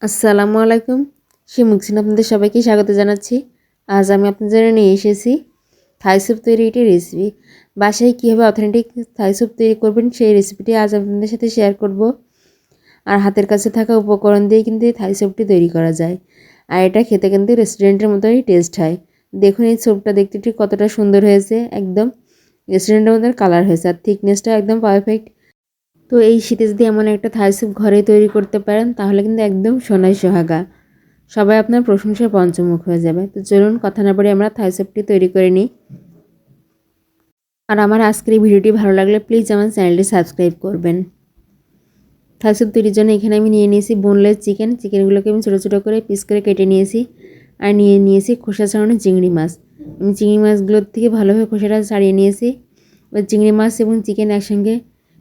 আসসালামু আলাইকুম। শিমুক কিচেনে আপনাদের সবাইকে স্বাগত জানাচ্ছি। আজ আমি আপনাদের জন্য নিয়ে এসেছি থাই স্যুপ তৈরির একটি রেসিপি। বাসায় কীভাবে অথেন্টিক থাই স্যুপ তৈরি করবেন সেই রেসিপিটি আজ আপনাদের সাথে শেয়ার করব। আর হাতের কাছে থাকা উপকরণ দিয়ে কিন্তু এই থাই স্যুপটি তৈরি করা যায়। আর এটা খেতে কিন্তু রেস্টুরেন্টের মতোই টেস্ট হয়। দেখুন এই স্যুপটা দেখতে ঠিক কতটা সুন্দর হয়েছে, একদম রেস্টুরেন্টের মতো কালার হয়েছে আর থিকনেসটা একদম পারফেক্ট। তো এই শীতে যদি এমন একটা থাই স্যুপ ঘরে তৈরি করতে পারেন তাহলে কিন্তু একদম সোনায় সোহাগা, সবাই আপনার প্রশংসায় পঞ্চমুখ হয়ে যাবে। তো চলুন কথা না বলে আমরা থাই স্যুপটি তৈরি করে নিই। আর আমার আজকের এই ভিডিওটি ভালো লাগলে প্লিজ আমার চ্যানেলটি সাবস্ক্রাইব করবেন। থাই স্যুপ তৈরির জন্য এখানে আমি নিয়ে নিয়েছি বোনলেস চিকেনগুলোকে আমি ছোটো ছোটো করে পিস করে কেটে নিয়েছি। আর নিয়ে নিয়েছি খোসা ছাড়ানো চিংড়ি মাছ। আমি চিংড়ি মাছগুলোর থেকে ভালোভাবে খোসাটা ছাড়িয়ে নিয়েছি। ওই চিংড়ি মাছ এবং চিকেন একসঙ্গে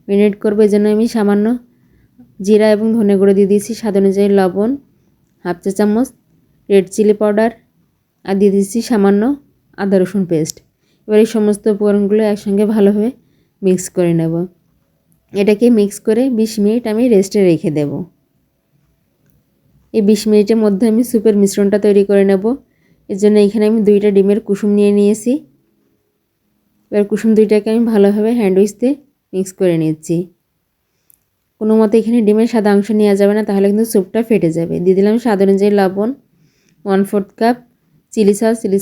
ম্যারিনেট করবো, এই জন্য আমি সামান্য জিরা এবং ধনে গুঁড়ো দিয়ে দিয়েছি, স্বাদ অনুযায়ী লবণ, হাফ চা চামচ রেড চিলি পাউডার, আর দিয়ে দিচ্ছি সামান্য আদা রসুন পেস্ট। এবার এই সমস্ত উপকরণগুলো একসঙ্গে ভালোভাবে মিক্স করে নেব। এটাকে মিক্স করে 20 মিনিট আমি রেস্টে রেখে দেব। এই 20 মিনিটের মধ্যে আমি স্যুপের মিশ্রণটা তৈরি করে নেব। এর জন্য এখানে আমি 2টা ডিমের কুসুম নিয়ে নিয়েছি। এবার কুসুম 2টাকে আমি ভালোভাবে হ্যান্ড উইচ দিয়ে মিক্স করে নিচ্ছি। কোনো মতে এখানে ডিমের সাদা অংশ নেওয়া যাবে না, তাহলে কিন্তু স্যুপটা ফেটে যাবে। দিয়ে দিলাম স্বাদ অনুযায়ী লবণ, 1/4 কাপ চিলি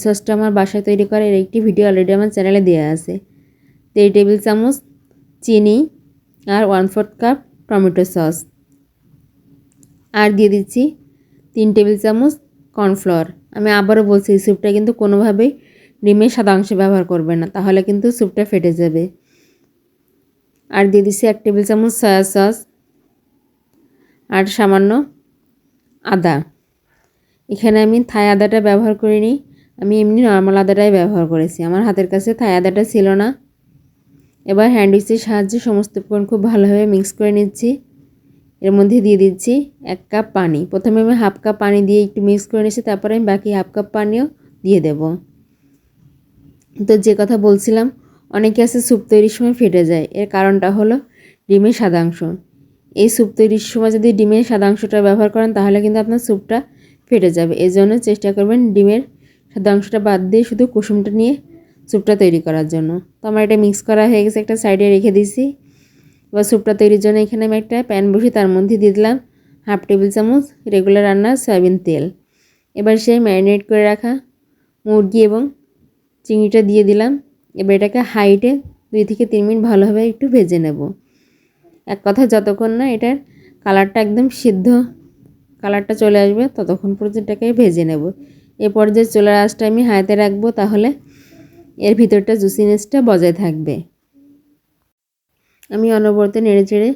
সসটা আমার বাসায় তৈরি করা এর একটি ভিডিও অলরেডি আমার চ্যানেলে দেওয়া আছে। 3 টেবিল চামচ চিনি আর 1/4 কাপ টমেটো সস। আর দিয়ে দিচ্ছি 3 টেবিল চামচ কর্নফ্লাওয়ার। আমি আবারও বলছি এই স্যুপটা কিন্তু কোনোভাবেই ডিমের সাদা অংশ ব্যবহার করবে না, তাহলে কিন্তু স্যুপটা ফেটে যাবে। আর দিয়ে দিচ্ছি 1 টেবিল চামচ সয়া সস আর সামান্য আদা। এখানে আমি থাই আদাটা ব্যবহার করিনি, আমি এমনি নর্মাল আদাটাই ব্যবহার করেছি। আমার হাতের কাছে থাই আদাটা ছিল না। এবার হ্যান্ড উইচের সাহায্যে সমস্ত উপকরণ খুব ভালোভাবে মিক্স করে নিচ্ছি। এর মধ্যে দিয়ে দিচ্ছি 1 কাপ পানি। প্রথমে আমি হাফ কাপ পানি দিয়ে একটু মিক্স করে নিচ্ছি, তারপরে আমি বাকি হাফ কাপ পানিও দিয়ে দেব। তো যে কথা বলছিলাম, অনেকে আছে স্যুপ তৈরির সময় ফেটে যায়, এর কারণটা হলো ডিমের সাদাংশ। এই স্যুপ তৈরির সময় যদি ডিমের সাদাংশটা ব্যবহার করেন তাহলে কিন্তু আপনার স্যুপটা ফেটে যাবে। এই জন্য চেষ্টা করবেন ডিমের সাদাংশটা বাদ দিয়ে শুধু কুসুমটা নিয়ে স্যুপটা তৈরি করার জন্য। তো আমার এটা মিক্স করা হয়ে গেছে, একটা সাইডে রেখে দিয়েছি। এবার স্যুপটা তৈরির জন্য এখানে আমি একটা প্যান বসিয়ে তার মধ্যে দিয়ে দিলাম হাফ টেবিল চামচ রেগুলার রান্নার সয়াবিন তেল। এবার সেই ম্যারিনেট করে রাখা মুরগি এবং চিংড়িটা দিয়ে দিলাম। এবার এটাকে হাইটে 2 থেকে 3 মিনিট ভালোভাবে একটু ভেজে নেব। এক কথা যতক্ষণ না এটার কালারটা একদম সিদ্ধ কালারটা চলে আসবে ততক্ষণ পর্যন্ত এটাকে ভেজে নেব। এ পর্যায়ে চুলার আঁচটা আমি হাইতে রাখবো, তাহলে এর ভিতরটা জুসিনেসটা বজায় থাকবে। আমি অনবরত নেড়ে চেড়ে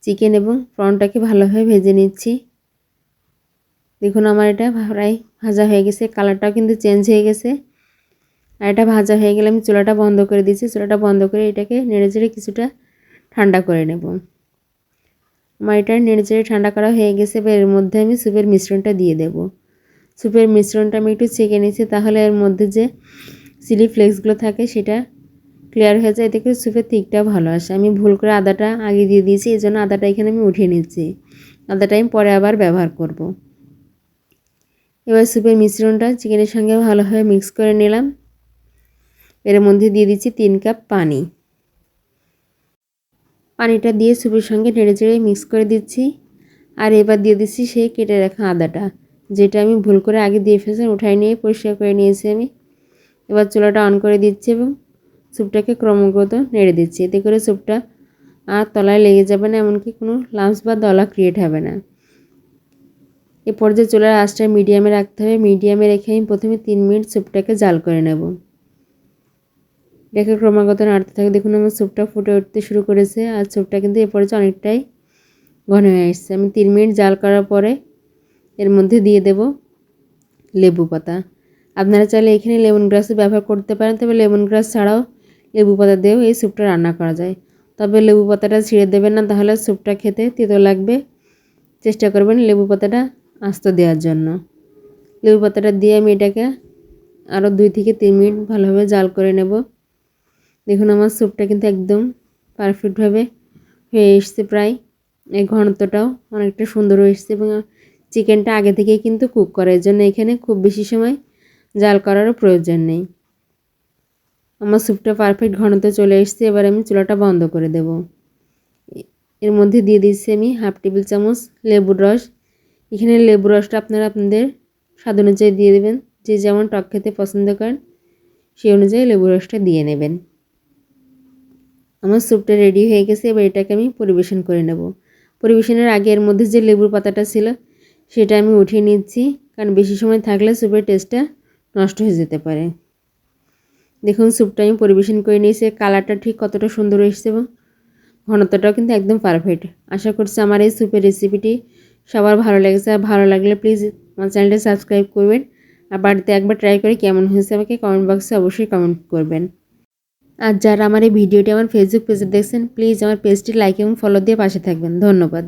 চিকেন এবং প্রনটাকে ভালোভাবে ভেজে নিচ্ছি। দেখুন আমার এটা প্রায় ভাজা হয়ে গেছে, কালারটাও কিন্তু চেঞ্জ হয়ে গেছে। আর এটা ভাজা হয়ে গেলে আমি চুলাটা বন্ধ করে দিচ্ছি। চুলাটা বন্ধ করে এটাকে নেড়ে চেড়ে কিছুটা ঠান্ডা করে নেব। আমার এটা নেড়ে চেড়ে ঠান্ডা করা হয়ে গেছে। এবার এর মধ্যে আমি স্যুপের মিশ্রণটা দিয়ে দেব। স্যুপের মিশ্রণটা আমি একটু ছেঁকে নিচ্ছি, তাহলে এর মধ্যে যে চিলি ফ্লেক্সগুলো থাকে সেটা ক্লিয়ার হয়ে যায়, এতে করে স্যুপের থিকটাও ভালো আসে। আমি ভুল করে আদাটা আগে দিয়ে দিয়েছি, এই জন্য আদাটা এখানে আমি উঠিয়ে নিচ্ছি। আদাটা আমি পরে আবার ব্যবহার করব। এবার স্যুপের মিশ্রণটা চিকেনের সঙ্গে ভালোভাবে মিক্স করে নিলাম। এর মধ্যে দিয়ে দিচ্ছি 3 কাপ পানি। পানিটা দিয়ে স্যুপের সঙ্গে নেড়ে চেড়ে মিক্স করে দিচ্ছি। আর এবার দিয়ে দিচ্ছি সেই কেটে রাখা আদাটা, যেটা আমি ভুল করে আগে দিয়ে ফেলেছিলাম, উঠাই নিয়ে পরিষ্কার করে নিয়েছি আমি। এবার চুলাটা অন করে দিচ্ছি এবং স্যুপটাকে ক্রমাগত নেড়ে দিচ্ছি, এতে করে স্যুপটা আর তলায় লেগে যাবে না, এমনকি কোনো লাম্পস বা দলা ক্রিয়েট হবে না। এ পর্যায়ে চুলার আঁচটা মিডিয়ামে রাখতে হবে। মিডিয়ামে রেখে আমি প্রথমে 3 মিনিট স্যুপটাকে জাল করে নেব। এটাকে ক্রমাগত নাড়তে থাকে। দেখুন আমার স্যুপটা ফুটে উঠতে শুরু করেছে, আর স্যুপটা কিন্তু এ পর্যায়ে অনেকটাই ঘন হয়ে এসেছে। আমি 3 মিনিট জাল করার পরে এর মধ্যে দিয়ে দেব লেবু পাতা। আপনারা চাইলে এখানে লেমন গ্রাসও ব্যবহার করতে পারেন, তবে লেমন গ্রাস ছাড়াও লেবু পাতা দিয়েও এই স্যুপটা রান্না করা যায়। তবে লেবু পাতাটা ছিঁড়ে দেবেন না, তাহলে স্যুপটা খেতে তেতো লাগবে। চেষ্টা করবেন লেবু পাতাটা আস্ত দেওয়ার জন্য। লেবু পাতাটা দিয়ে আমি এটাকে আরও 2 থেকে 3 মিনিট ভালোভাবে জাল করে নেব। দেখুন আমার স্যুপটা কিন্তু একদম পারফেক্টভাবে হয়ে এসছে প্রায়। এই ঘনত্বটাও অনেকটা সুন্দর হয়ে এসছে এবং চিকেনটা আগে থেকেই কিন্তু কুক করা, এর জন্য এখানে খুব বেশি সময় জাল করারও প্রয়োজন নেই। আমার স্যুপটা পারফেক্ট ঘনত্বে চলে এসেছে। এবার আমি চুলাটা বন্ধ করে দেব। এর মধ্যে দিয়ে দিচ্ছি আমি 1/2 টেবিল চামচ লেবুর রস। এখানে লেবুর রসটা আপনারা আপনাদের স্বাদ অনুযায়ী দিয়ে দেবেন, যে যেমন টক খেতে পছন্দ করেন সেই অনুযায়ী লেবুর রসটা দিয়ে নেবেন। আমার স্যুপটা রেডি হয়ে গেছে। এবার এটাকে আমি পরিবেশন করে নেব। পরিবেশনের আগে এর মধ্যে যে লেবুর পাতাটা ছিল সেটা আমি উঠিয়ে নিচ্ছি, কারণ বেশি সময় থাকলে স্যুপের টেস্টটা নষ্ট হয়ে যেতে পারে। দেখুন স্যুপটা আমি পরিবেশন করে নিয়েছি। কালারটা ঠিক কতটা সুন্দর এসেছে এবং ঘনত্বটাও কিন্তু একদম পারফেক্ট। আশা করছি আমার এই স্যুপের রেসিপিটি সবার ভালো লেগেছে। আর ভালো লাগলে প্লিজ আমার চ্যানেলটা সাবস্ক্রাইব করবেন। আর বাড়িতে একবার ট্রাই করে কেমন হয়েছে আমাকে কমেন্ট বক্সে অবশ্যই কমেন্ট করবেন। আর যারা আমার এই ভিডিওটি আমার ফেসবুক পেজে দেখছেন, প্লিজ আমার পেজটি লাইক এবং ফলো দিয়ে পাশে থাকবেন। ধন্যবাদ।